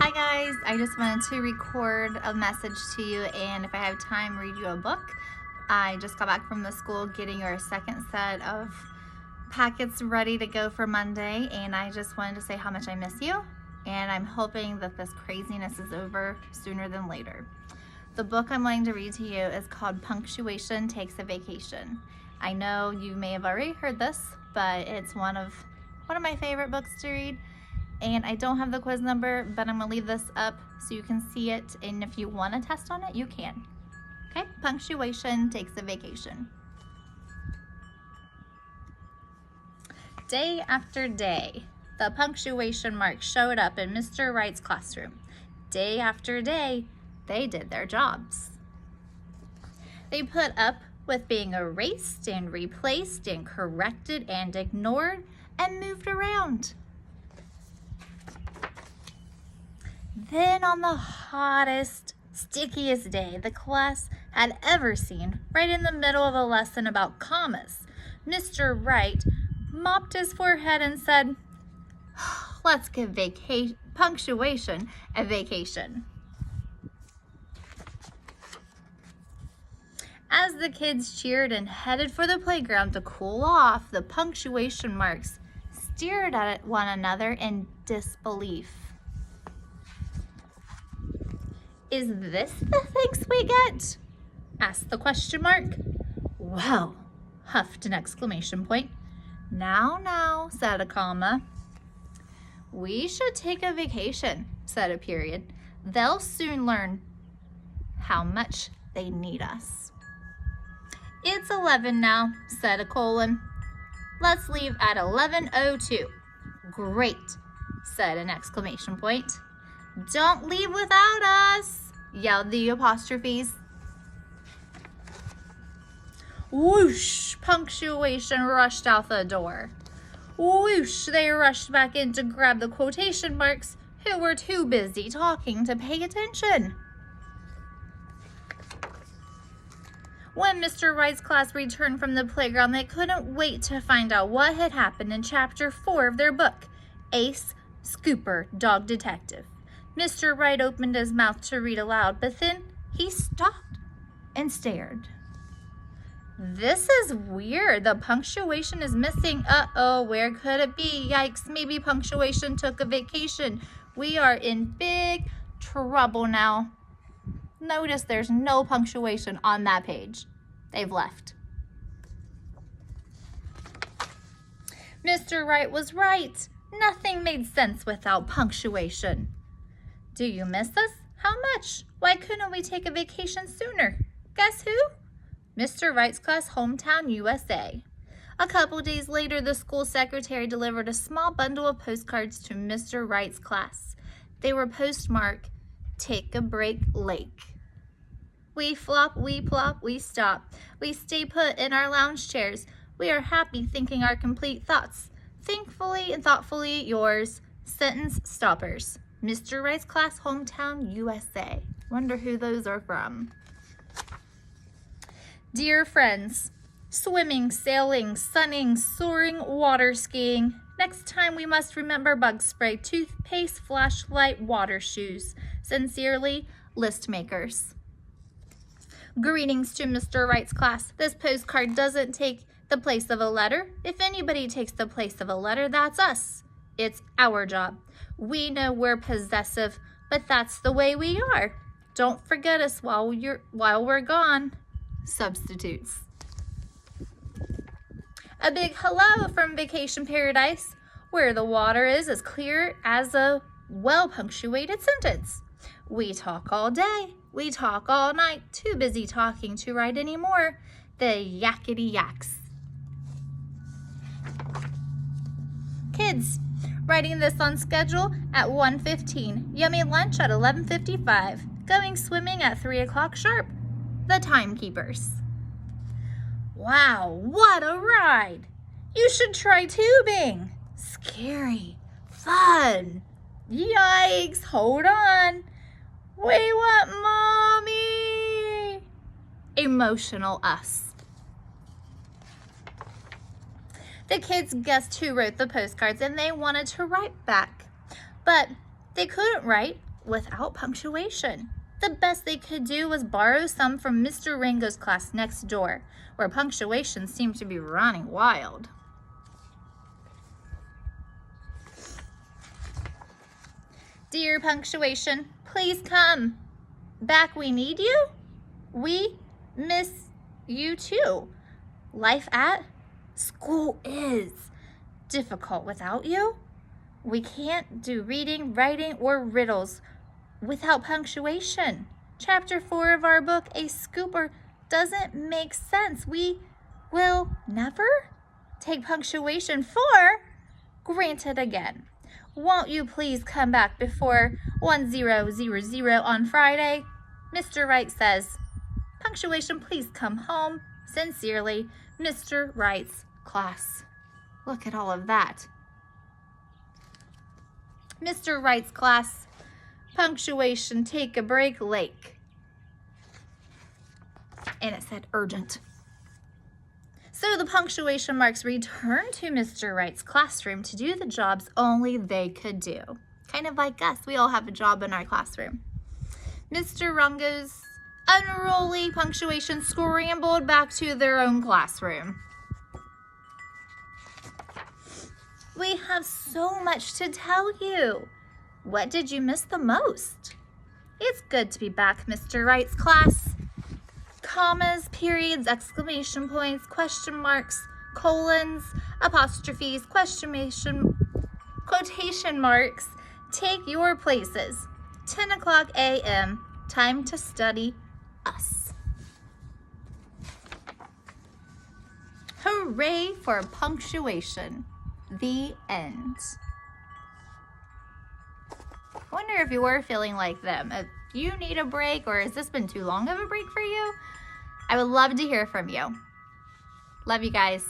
Hi guys, I just wanted to record a message to you, and if I have time, read you a book. I just got back from the school getting our second set of packets ready to go for Monday, and I just wanted to say how much I miss you, and I'm hoping that this craziness is over sooner than later. The book I'm wanting to read to you is called Punctuation Takes a Vacation. I know you may have already heard this, but it's one of my favorite books to read. And I don't have the quiz number, but I'm gonna leave this up so you can see it, and if you want to test on it, you can. Okay, Punctuation Takes a Vacation. Day after day, the punctuation marks showed up in Mr. Wright's classroom. Day after day, they did their jobs. They put up with being erased and replaced and corrected and ignored and moved around. Then on the hottest, stickiest day the class had ever seen, right in the middle of a lesson about commas, Mr. Wright mopped his forehead and said, "Let's give punctuation a vacation." As the kids cheered and headed for the playground to cool off, the punctuation marks stared at one another in disbelief. "Is this the thanks we get?" asked the question mark. "Well," huffed an exclamation point. Now, said a comma. "We should take a vacation," said a period. "They'll soon learn how much they need us." "It's 11 now," said a colon. "Let's leave at 11:02. "Great," said an exclamation point. "Don't leave without us," yelled the apostrophes. Whoosh, punctuation rushed out the door. Whoosh, they rushed back in to grab the quotation marks, who were too busy talking to pay attention. When Mr. Wright's class returned from the playground, they couldn't wait to find out what had happened in Chapter 4 of their book, Ace Scooper, Dog Detective. Mr. Wright opened his mouth to read aloud, but then he stopped and stared. "This is weird. The punctuation is missing. Uh-oh, where could it be? Yikes, maybe punctuation took a vacation. We are in big trouble now." Notice there's no punctuation on that page. They've left. Mr. Wright was right. Nothing made sense without punctuation. "Do you miss us? How much? Why couldn't we take a vacation sooner?" Guess who? Mr. Wright's class, hometown, USA. A couple days later, the school secretary delivered a small bundle of postcards to Mr. Wright's class. They were postmarked, "Take a break, Lake." We flop, we plop, we stop. We stay put in our lounge chairs. We are happy thinking our complete thoughts. Thankfully and thoughtfully yours, sentence stoppers. Mr. Wright's class, hometown, USA. Wonder who those are from. Dear friends, swimming, sailing, sunning, soaring, water skiing. Next time we must remember bug spray, toothpaste, flashlight, water shoes. Sincerely, list makers. Greetings to Mr. Wright's class. This postcard doesn't take the place of a letter. If anybody takes the place of a letter, that's us. It's our job. We know we're possessive, but that's the way we are. Don't forget us while we're gone. Substitutes. A big hello from Vacation Paradise, where the water is as clear as a well-punctuated sentence. We talk all day. We talk all night. Too busy talking to write anymore. The yakety yaks. Kids, writing this on schedule at 1:15. Yummy lunch at 11:55. Going swimming at 3 o'clock sharp. The timekeepers. Wow, what a ride! You should try tubing. Scary. Fun. Yikes, hold on. We want mommy. Emotional us. The kids guessed who wrote the postcards, and they wanted to write back. But they couldn't write without punctuation. The best they could do was borrow some from Mr. Rango's class next door, where punctuation seemed to be running wild. Dear Punctuation, please come. Back, we need you. We miss you too. Life at school is difficult without you. We can't do reading, writing, or riddles without punctuation. Chapter 4 of our book, A Scooper, doesn't make sense. We will never take punctuation for granted again. Won't you please come back before 1000 on Friday? Mr. Wright says, Punctuation, please come home. Sincerely, Mr. Wright's class. Look at all of that. Mr. Wright's class. Punctuation, take a break, Lake. And it said urgent. So the punctuation marks returned to Mr. Wright's classroom to do the jobs only they could do. Kind of like us, we all have a job in our classroom. Mr. Rango's unruly punctuation scrambled back to their own classroom. We have so much to tell you. What did you miss the most? It's good to be back, Mr. Wright's class. Commas, periods, exclamation points, question marks, colons, apostrophes, quotation marks. Take your places. 10 o'clock a.m. Time to study us. Hooray for punctuation. The end. I wonder if you were feeling like them. If you need a break, or has this been too long of a break for you? I would love to hear from you. Love you guys.